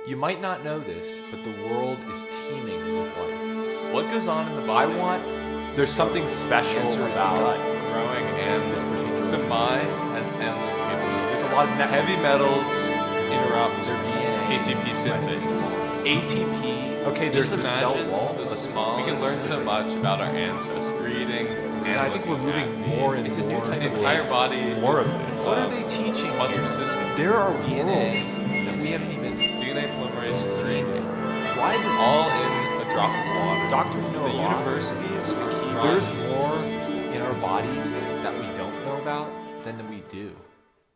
You might not know this, but the world is teeming with life. What goes on in the body? There's something special about growing, and this particular the mind has endless capabilities. There's a lot of Heavy metals interrupt their DNA. ATP synthase. ATP. Okay, there's Just the cell imagine wall. the small. We can learn so much about our ancestors. Reading, And I think we're moving more and it's a more. new type The of entire body. more of this. What are they teaching? A bunch of systems. There are DNA worlds that we haven't even DNA polymerase seen III. yet. Why does All in a drop of water. doctors know The a lot? universities keep There's more in our bodies that we don't know about than we do.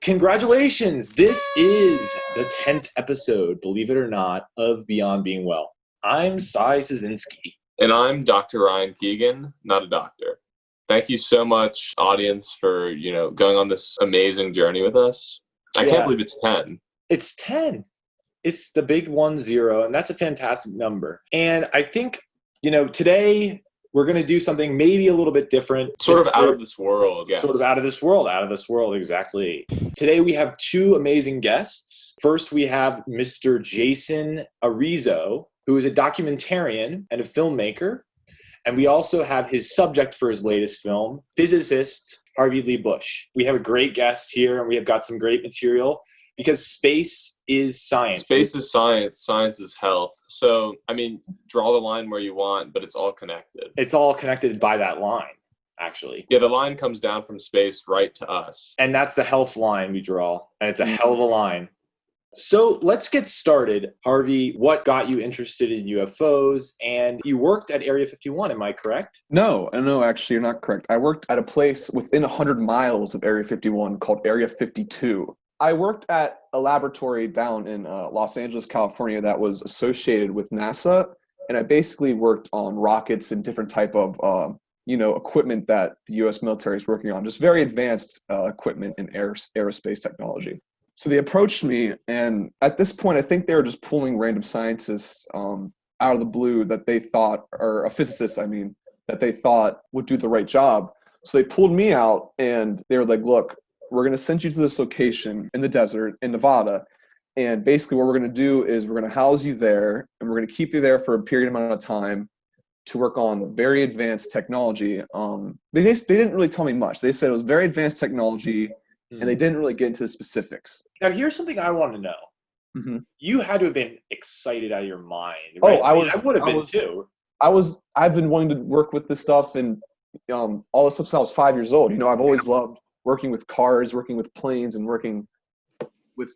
Congratulations! This is the 10th episode, believe it or not, of Beyond Being Well. I'm Cy Szynski. And I'm Dr. Ryan Keegan, not a doctor. Thank you so much, audience, for, going on this amazing journey with us. I can't believe it's 10. It's 10. It's the big 1-0, and that's a fantastic number. And I think, today we're going to do something maybe a little bit different. Sort of out of this world, yes. Sort of out of this world, exactly. Today we have two amazing guests. First, we have Mr. Jason Arizo, who is a documentarian and a filmmaker. And we also have his subject for his latest film, Physicist, Harvey Lee Bush. We have a great guest here, and we have got some great material because space is science. Space is science. Science is health. So, draw the line where you want, but it's all connected. It's all connected by that line, actually. Yeah, the line comes down from space right to us. And that's the health line we draw, and it's a hell of a line. So let's get started. Harvey, what got you interested in UFOs? And you worked at Area 51, am I correct? No, actually, you're not correct. I worked at a place within 100 miles of Area 51 called Area 52. I worked at a laboratory down in Los Angeles, California that was associated with NASA, and I basically worked on rockets and different type of equipment that the U.S. military is working on, just very advanced equipment in aerospace technology. So they approached me, and at this point, I think they were just pulling random scientists out of the blue that they thought, or a physicist, that they thought would do the right job. So they pulled me out, and they were like, look, we're going to send you to this location in the desert in Nevada, and basically what we're going to do is we're going to house you there, and we're going to keep you there for a period amount of time to work on very advanced technology. They didn't really tell me much. They said it was very advanced technology, and they didn't really get into the specifics. Now, here's something I want to know. Mm-hmm. You had to have been excited out of your mind, right? Oh, I would have been too. I've been wanting to work with this stuff and all this stuff since I was 5 years old. I've always loved working with cars, working with planes, and working with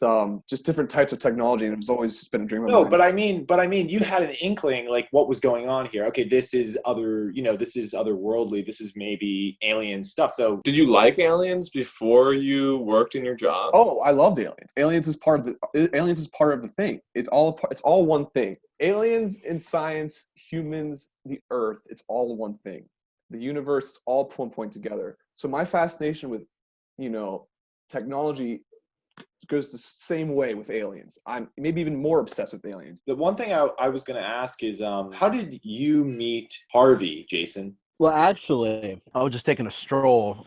just different types of technology, and it was always just been a dream of mine. No, but I mean, you had an inkling, like, what was going on here. Okay, this is this is otherworldly. This is maybe alien stuff. So, did you like aliens before you worked in your job? Oh, I loved aliens. Aliens is part of the thing. It's all one thing. Aliens in science, humans, the Earth, it's all one thing. The universe is all one point together. So my fascination with, technology goes the same way with aliens. I'm maybe even more obsessed with aliens. The one thing I was going to ask is, how did you meet Harvey, Jason? Well, actually, I was just taking a stroll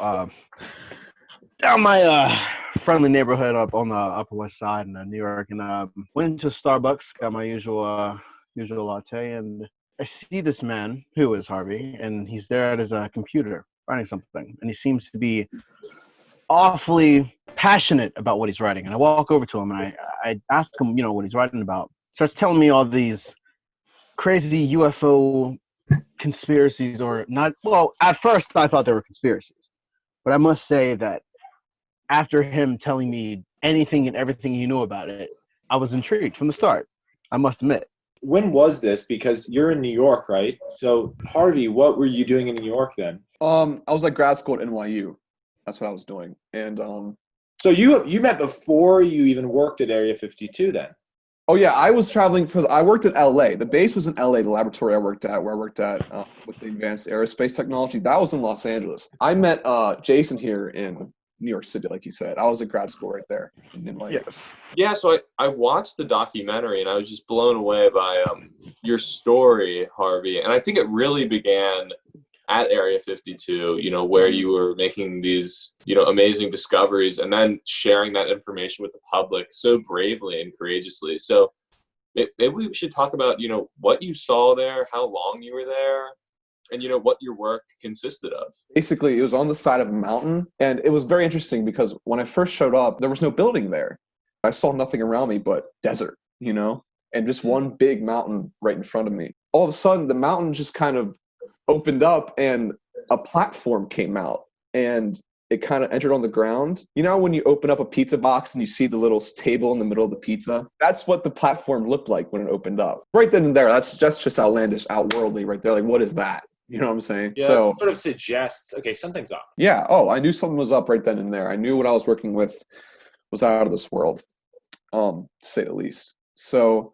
down my friendly neighborhood up on the Upper West Side in New York, and went to Starbucks, got my usual latte, and I see this man who is Harvey, and he's there at his computer writing something, and he seems to be awfully passionate about what he's writing. And I walk over to him, and I ask him, what he's writing about. Starts telling me all these crazy UFO conspiracies, or not. Well, at first I thought they were conspiracies, but I must say that after him telling me anything and everything he knew about it, I was intrigued from the start, I must admit. When was this? Because you're in New York, right? So, Harvey, what were you doing in New York then? I was at grad school at NYU. That's what I was doing. And so you met before you even worked at Area 52 then? Oh yeah, I was traveling because I worked at LA. The base was in LA, the laboratory I worked at with the advanced aerospace technology. That was in Los Angeles. I met Jason here in New York City, like you said. I was at grad school right there in NYU. Yes. Yeah, so I watched the documentary, and I was just blown away by your story, Harvey. And I think it really began at Area 52, where you were making these, amazing discoveries and then sharing that information with the public so bravely and courageously. So maybe we should talk about, what you saw there, how long you were there, and, what your work consisted of. Basically, it was on the side of a mountain, and it was very interesting because when I first showed up, there was no building there. I saw nothing around me but desert, and just one big mountain right in front of me. All of a sudden, the mountain just kind of opened up and a platform came out, and it kind of entered on the ground. You know when you open up a pizza box and you see the little table in the middle of the pizza? That's what the platform looked like when it opened up. Right then and there, that's just outlandish, outworldly right there. Like, what is that? You know what I'm saying? Yeah, so it sort of suggests, okay, something's up. yeah. Oh, I knew something was up right then and there. I knew what I was working with was out of this world, to say the least. So,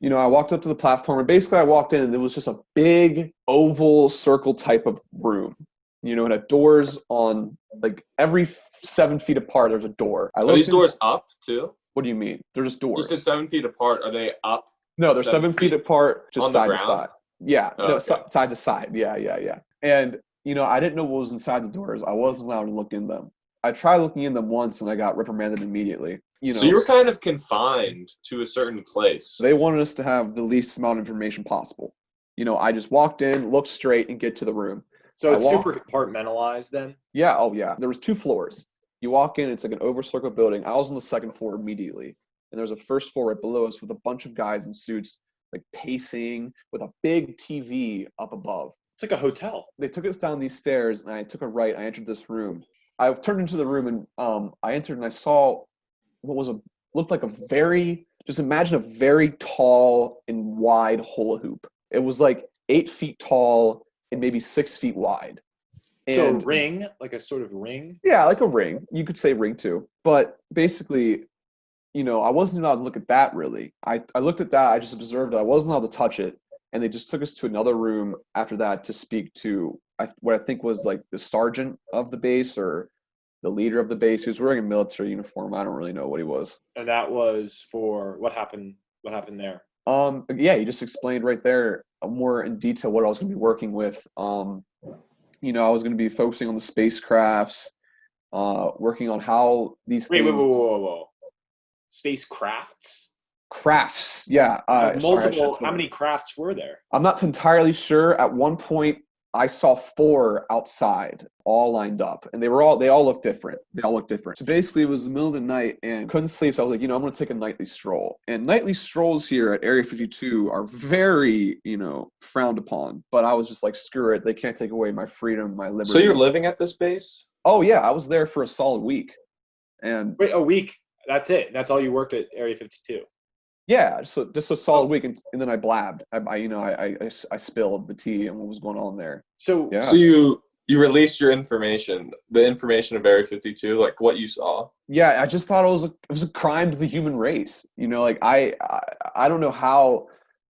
I walked up to the platform, and basically I walked in, and it was just a big oval circle type of room. It had doors on, like, every 7 feet apart, there's a door. Are these doors up, too? What do you mean? They're just doors. You said 7 feet apart. Are they up? No, they're 7 feet apart, just side to side. Yeah, Oh, no, okay. side to side. Yeah. And, I didn't know what was inside the doors. I wasn't allowed to look in them. I tried looking in them once, and I got reprimanded immediately. So you were kind of confined to a certain place. They wanted us to have the least amount of information possible. I just walked in, looked straight, and get to the room. So it's super compartmentalized then? Yeah, oh yeah. There was 2 floors. You walk in, it's like an over-circle building. I was on the 2nd floor immediately. And there's a 1st floor right below us with a bunch of guys in suits, like pacing, with a big TV up above. It's like a hotel. They took us down these stairs, and I took a right. I entered this room. I turned into the room, and I entered, and I saw what looked like just imagine a very tall and wide hula hoop. It was like 8 feet tall and maybe 6 feet wide. So And a ring, like a sort of ring? yeah, like a ring. You could say ring too. But basically, I wasn't allowed to look at that really. I looked at that, I just observed it. I wasn't allowed to touch it. And they just took us to another room after that to speak to what I think was like the sergeant of the base or the leader of the base. He was wearing a military uniform. I don't really know what he was. And that was for what happened there? Yeah, he just explained right there more in detail what I was going to be working with. I was going to be focusing on the spacecrafts, working on how these things... Whoa. Spacecrafts? Crafts, yeah. How many crafts were there? I'm not entirely sure. At one point, I saw 4 outside, all lined up, and they all looked different. So basically, it was the middle of the night, and couldn't sleep. So I was like, I'm going to take a nightly stroll. And nightly strolls here at Area 52 are very, frowned upon. But I was just like, screw it. They can't take away my freedom, my liberty. So you're living at this base? Oh yeah, I was there for a solid week. And wait, a week? That's it? That's all you worked at Area 52? Yeah, just a solid week, and then I blabbed. I spilled the tea and what was going on there. So yeah. So you released your information, the information of Area 52, like what you saw. Yeah, I just thought it was a crime to the human race. Like I don't know how.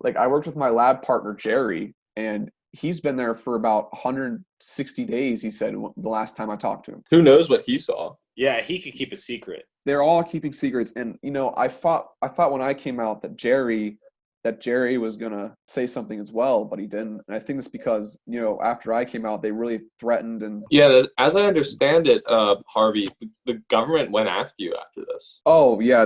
Like I worked with my lab partner Jerry, and he's been there for about 160 days. He said the last time I talked to him. Who knows what he saw? Yeah, he could keep a secret. They're all keeping secrets, and I thought when I came out that Jerry was gonna say something as well, but he didn't. And I think it's because after I came out, they really threatened and yeah. As I understand it, Harvey, the government went after you after this. Oh yeah,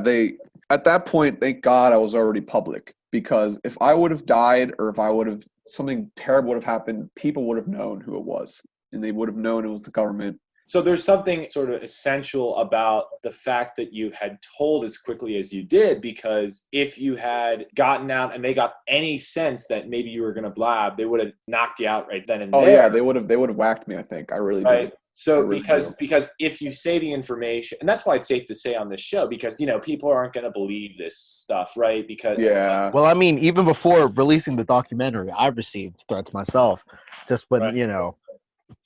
at that point, thank God I was already public, because if I would have died or if something terrible would have happened, people would have known who it was, and they would have known it was the government. So there's something sort of essential about the fact that you had told as quickly as you did, because if you had gotten out and they got any sense that maybe you were going to blab, they would have knocked you out right then and there. Oh yeah, they would have whacked me, I think. I really right. do. So really because if you say the information, and that's why it's safe to say on this show, because people aren't going to believe this stuff, right? Because yeah. Well, I mean, even before releasing the documentary, I received threats myself, just when right.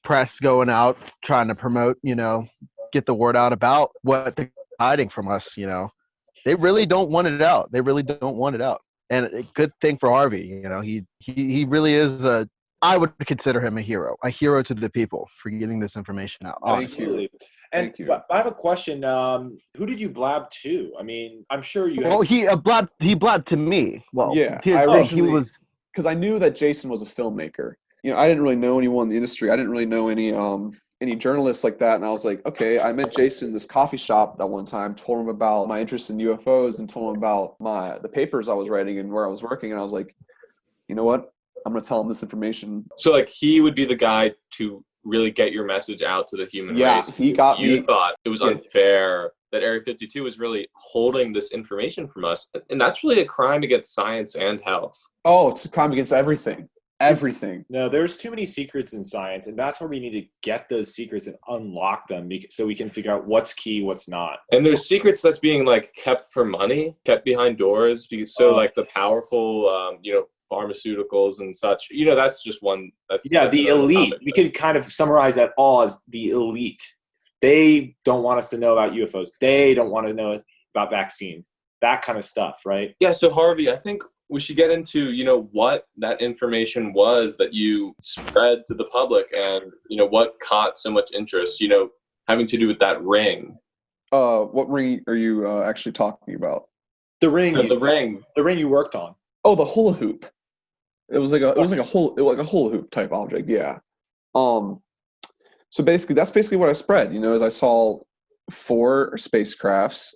Press going out trying to promote, get the word out about what they're hiding from us. They really don't want it out. And a good thing for Harvey. He really is I would consider him a hero to the people for getting this information out. Absolutely. Thank you. I have a question. Who did you blab to? I mean, I'm sure you. Well, he blabbed to me. Well, yeah, he was, because I knew that Jason was a filmmaker. I didn't really know anyone in the industry. I didn't really know any any journalists like that. And I was like, okay, I met Jason in this coffee shop that one time, told him about my interest in UFOs and told him about the papers I was writing and where I was working. And I was like, you know what? I'm going to tell him this information. So like he would be the guy to really get your message out to the human race. Yeah, he got You me. thought it was unfair that Area 52 was really holding this information from us. And that's really a crime against science and health. Oh, it's a crime against everything. Everything. No, there's too many secrets in science, and that's where we need to get those secrets and unlock them so we can figure out what's key, what's not. And there's secrets that's being like kept for money, kept behind doors. So like the powerful, pharmaceuticals and such, that's just one. That's the elite. We could kind of summarize that all as the elite. They don't want us to know about UFOs. They don't want to know about vaccines, that kind of stuff, right? Yeah. So Harvey, I think we should get into, what that information was that you spread to the public and, what caught so much interest, having to do with that ring. What ring are you actually talking about? The ring. The ring. The ring you worked on. Oh, the hula hoop. It was like a hula hoop type object. Yeah. So basically, that's basically what I spread. As I saw 4 spacecrafts,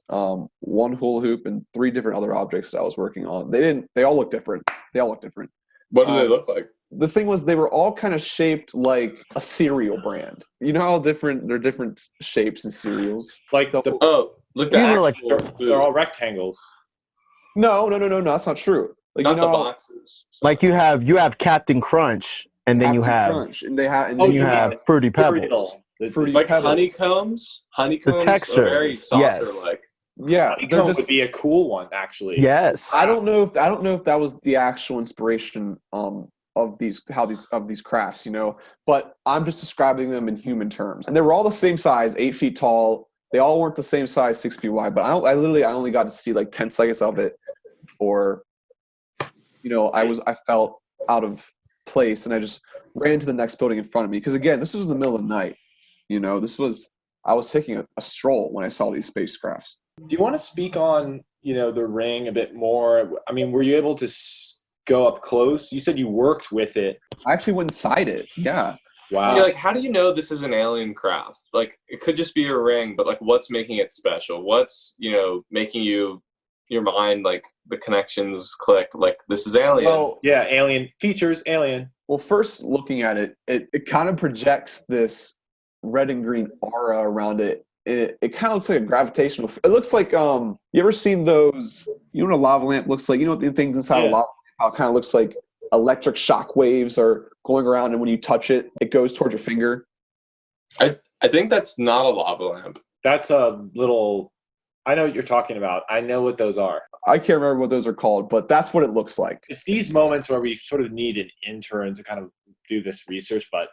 1 hula hoop, and 3 different other objects that I was working on. They all look different. What do they look like? The thing was, they were all kind of shaped like a cereal brand. You know how they're different shapes and cereals. Like look, These are like they're all rectangles. No, that's not true. Like, not the boxes. Like you have Captain Crunch, and then you have Crunch, and then you have Fruity Pebbles. Fruity like Pebbles. Honeycombs. Honeycombs The texture, are very saucer-like. Yeah, Honeycomb would be a cool one, actually. Yes. I don't know if that was the actual inspiration of these crafts, but I'm just describing them in human terms. And they were all the same size, 8 feet tall. They all weren't the same size, 6 feet wide. But I only got to see like 10 seconds of it before, I felt out of place, and I just ran to the next building in front of me. Because again, this was in the middle of the night. I was taking a stroll when I saw these spacecrafts. Do you want to speak on, the ring a bit more? I mean, were you able to go up close? You said you worked with it. I actually went inside it. Yeah. Wow. You're like, how do you know this is an alien craft? Like, it could just be a ring, but like, what's making it special? What's, making your mind, like the connections click, like this is alien? Well, yeah, alien features, alien. Well, first looking at it, it kind of projects this red and green aura around it. It kind of looks like a gravitational. It looks like you ever seen those? You know what a lava lamp looks like? You know what the things inside a lava lamp? How it kind of looks like electric shock waves are going around, and when you touch it, it goes towards your finger. I think that's not a lava lamp. That's a little. I know what you're talking about. I know what those are. I can't remember what those are called, but that's what it looks like. It's these moments where we sort of need an intern to kind of do this research, but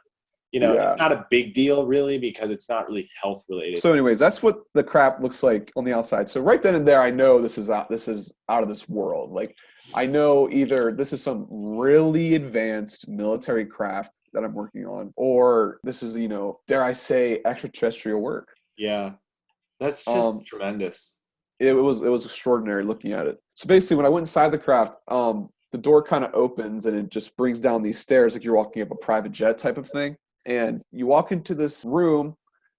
it's not a big deal really because it's not really health related. So anyways, that's what the craft looks like on the outside. So right then and there, I know this is out of this world. Like, I know either this is some really advanced military craft that I'm working on, or this is, dare I say, extraterrestrial work. Yeah. That's just tremendous. It was extraordinary looking at it. So basically, when I went inside the craft, the door kind of opens and it just brings down these stairs like you're walking up a private jet type of thing. And you walk into this room.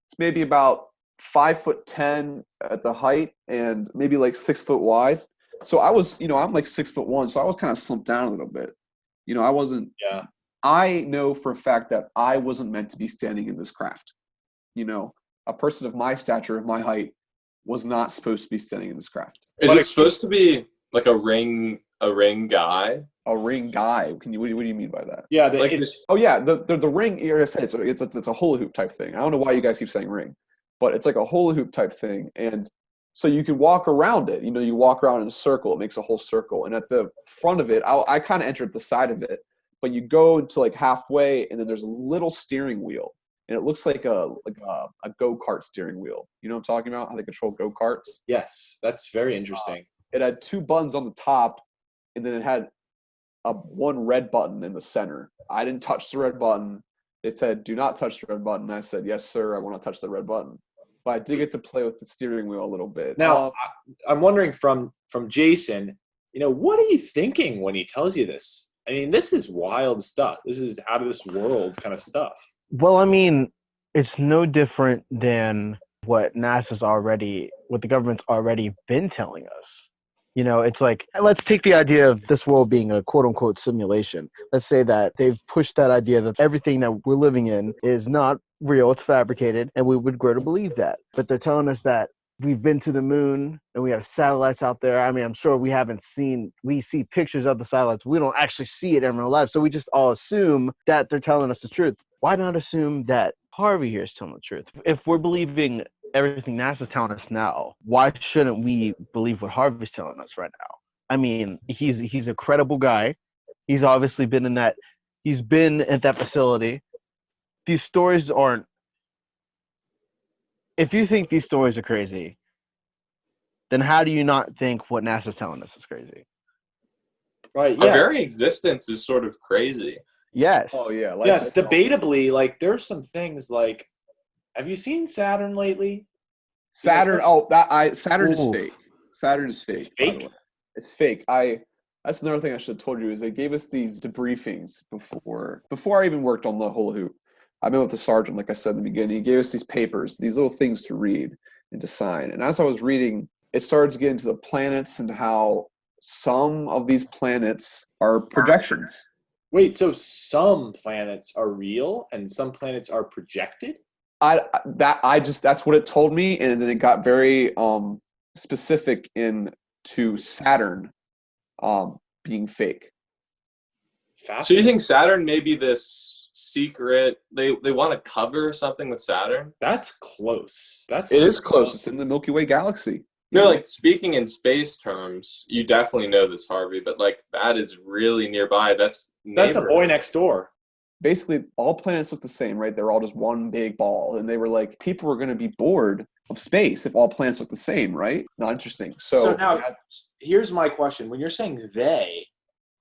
It's maybe about 5'10" at the height and maybe like 6 foot wide. So I was, I'm like 6'1", so I was kind of slumped down a little bit. I wasn't. Yeah. I know for a fact that I wasn't meant to be standing in this craft. A person of my stature, of my height, was not supposed to be standing in this craft. Is it supposed to be like a ring guy? A ring guy? What do you mean by that? Yeah, like the ring. Like I said, it's a hula hoop type thing. I don't know why you guys keep saying ring, but it's like a hula hoop type thing, and so you can walk around it. You walk around in a circle. It makes a whole circle, and at the front of it, I kind of enter at the side of it, but you go into like halfway, and then there's a little steering wheel. And it looks like a go-kart steering wheel. You know what I'm talking about? How they control go-karts? Yes, that's very interesting. It had 2 buttons on the top, and then it had one red button in the center. I didn't touch the red button. It said, "Do not touch the red button." I said, "Yes, sir, I want to touch the red button." But I did get to play with the steering wheel a little bit. Now, I'm wondering from Jason, what are you thinking when he tells you this? I mean, this is wild stuff. This is out of this world kind of stuff. Well, I mean, it's no different than what what the government's already been telling us. It's like, let's take the idea of this world being a quote unquote simulation. Let's say that they've pushed that idea that everything that we're living in is not real, it's fabricated, and we would grow to believe that. But they're telling us that we've been to the moon and we have satellites out there. I mean, I'm sure we see pictures of the satellites. We don't actually see it in real life. So we just all assume that they're telling us the truth. Why not assume that Harvey here is telling the truth? If we're believing everything NASA's telling us now, why shouldn't we believe what Harvey's telling us right now? I mean, he's a credible guy. He's obviously he's been at that facility. These stories aren't, if you think these stories are crazy, then how do you not think what NASA's telling us is crazy? Right. Our Yes. very existence is sort of crazy. Yes. Oh yeah. Like Yes. Debatably, like there's some things like, have you seen Saturn lately? Saturn. Saturn is Ooh. fake. Saturn is fake. It's by the fake? way. It's fake. That's another thing I should have told you is they gave us these debriefings before I even worked on the hula hoop. I met with the sergeant, like I said in the beginning. He gave us these papers, these little things to read and to sign. And as I was reading, it started to get into the planets and how some of these planets are projections. Wait, so some planets are real and some planets are projected? That's what it told me, and then it got very specific into Saturn being fake. So you Fascinating. think Saturn may be this secret? They want to cover something with Saturn? That's close. It is close. It's in the Milky Way galaxy. No, like speaking in space terms, you definitely know this, Harvey, but like that is really nearby. That's the boy next door. Basically, all planets look the same, right? They're all just one big ball. And they were like, people are going to be bored of space if all planets look the same, right? Not interesting. So now, here's my question. When you're saying they,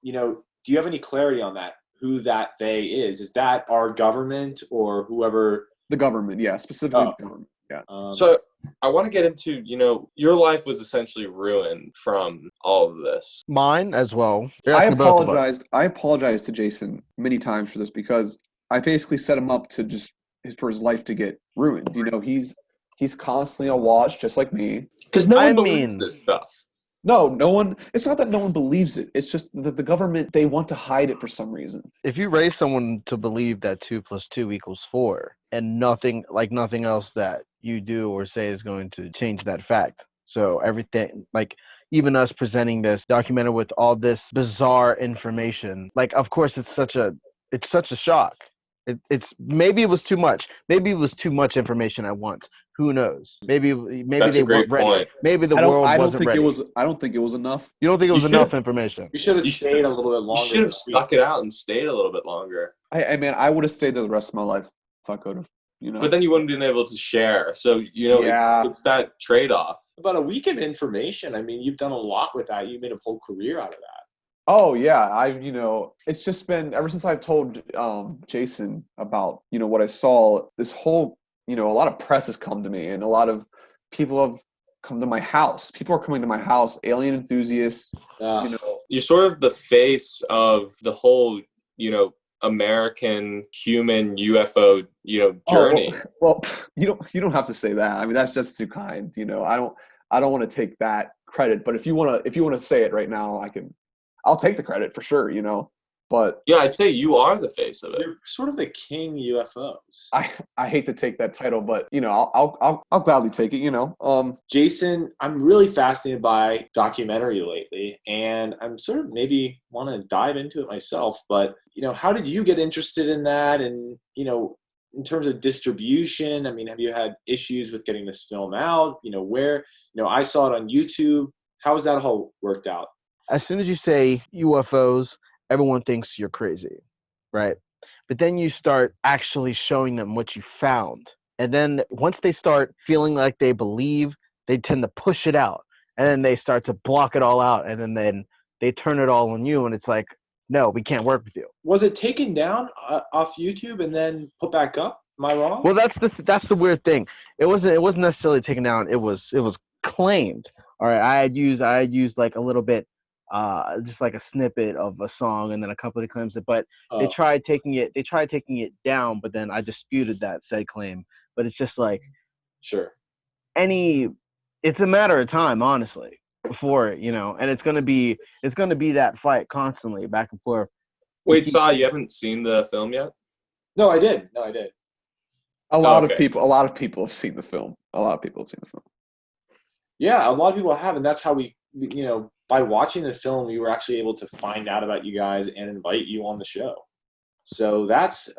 do you have any clarity on that? Who that they is? Is that our government or whoever? The government, yeah, specifically the government, yeah. So I want to get into, your life was essentially ruined from all of this. Mine as well. I apologized to Jason many times for this because I basically set him up to for his life to get ruined. He's constantly on watch, just like me. Because no one believes this stuff. No one. It's not that no one believes it. It's just that the government, they want to hide it for some reason. If you raise someone to believe that 2 + 2 = 4, and nothing else that you do or say is going to change that fact. So everything, like even us presenting this documented with all this bizarre information, like of course it's such a shock. It's maybe it was too much. Maybe it was too much information at once. Who knows? Maybe That's they a great weren't ready. point. Maybe the world wasn't ready. I don't think it was enough. You don't think it was enough information? You should have stayed a little bit longer. You should have stuck it out and stayed a little bit longer. I would have stayed there the rest of my life if I could have. But then you wouldn't have been able to share. So, it's that trade-off. About a week of information. I mean, you've done a lot with that. You made a whole career out of that. Oh yeah, it's just been ever since I've told Jason about what I saw. This whole a lot of press has come to me, and a lot of people have come to my house. People are coming to my house. Alien enthusiasts. You're sort of the face of the whole American human UFO journey. Well, you don't have to say that. I mean, that's just too kind. I don't want to take that credit. But if you want to say it right now, I'll take the credit for sure, but yeah, I'd say you are the face of it. You're sort of the king UFOs. I hate to take that title, but I'll gladly take it, Jason, I'm really fascinated by documentary lately, and I'm sort of maybe want to dive into it myself, but how did you get interested in that? And in terms of distribution, I mean, have you had issues with getting this film out? Where I saw it on YouTube. How has that all worked out? As soon as you say UFOs, everyone thinks you're crazy, right? But then you start actually showing them what you found. And then once they start feeling like they believe, they tend to push it out. And then they start to block it all out. And then they turn it all on you. And it's like, no, we can't work with you. Was it taken down off YouTube and then put back up? Am I wrong? Well, that's the weird thing. It wasn't necessarily taken down. It was claimed. All right, I had used like a little bit just like a snippet of a song and then a couple of claims. But they Oh, tried taking it down, but then I disputed that said claim. But it's just like sure. it's a matter of time, honestly, before, and it's gonna be that fight constantly back and forth. Wait, Sai, you haven't seen the film yet? No, I did. No, I did. A lot okay. of people have seen the film. Yeah, a lot of people have, and that's how we, by watching the film, we were actually able to find out about you guys and invite you on the show. So that's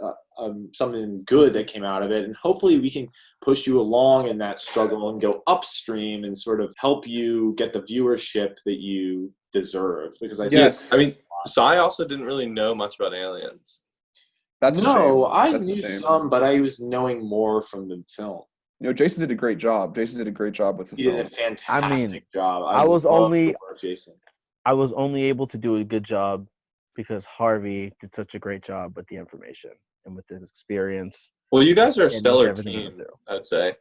something good that came out of it, and hopefully we can push you along in that struggle and go upstream and sort of help you get the viewership that you deserve. Because I Yes. I mean, Sai also didn't really know much about aliens. That's a no, shame. I That's a knew shame. some, but I was knowing more from the film. Jason did a great job. With the He film. did a fantastic job. I was love only- the work, Jason. I was only able to do a good job because Harvey did such a great job with the information and with his experience. Well, you guys are a and with stellar everything he team, went through. I'd say,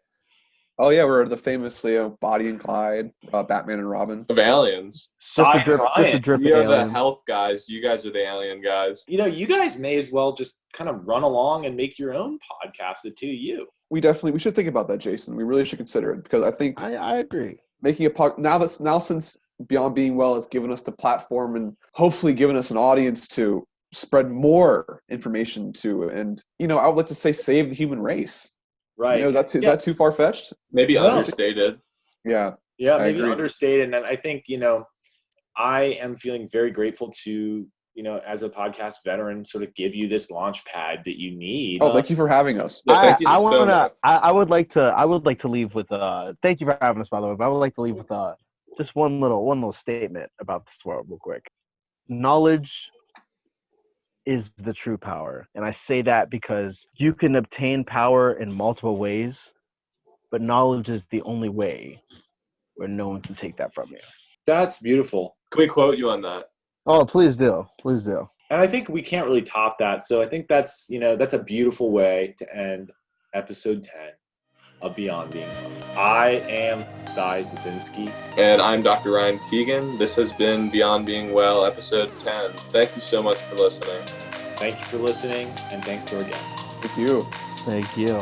Oh yeah, we're the famous Bonnie and Clyde, Batman and Robin. of aliens. Cy and Just a Ryan. drip We of are the aliens. health guys. You guys are the alien guys. You guys may as well just kind of run along and make your own podcast, the two of you. We should think about that, Jason. We really should consider it because I think I agree. making a podcast now since Beyond Being Well has given us the platform and hopefully given us an audience to spread more information to, and I would like to say save the human race. Right. Is that too far fetched? Maybe No. understated. Yeah. Yeah, I maybe agree. understated. And I think, I am feeling very grateful to, as a podcast veteran, sort of give you this launch pad that you need. Oh, thank you for having us. Yeah, thank you so much. I would like to leave with thank you for having us, by the way, but I would like to leave with just one little statement about this world real quick. Knowledge is the true power. And I say that because you can obtain power in multiple ways, but knowledge is the only way where no one can take that from you. That's beautiful. Can we quote you on that? Oh, please do. Please do. And I think we can't really top that. So I think that's a beautiful way to end episode 10 of Beyond Being Well. I am Cy Zazinski. And I'm Dr. Ryan Keegan. This has been Beyond Being Well, episode 10. Thank you so much for listening. Thank you for listening, and thanks to our guests. Thank you. Thank you.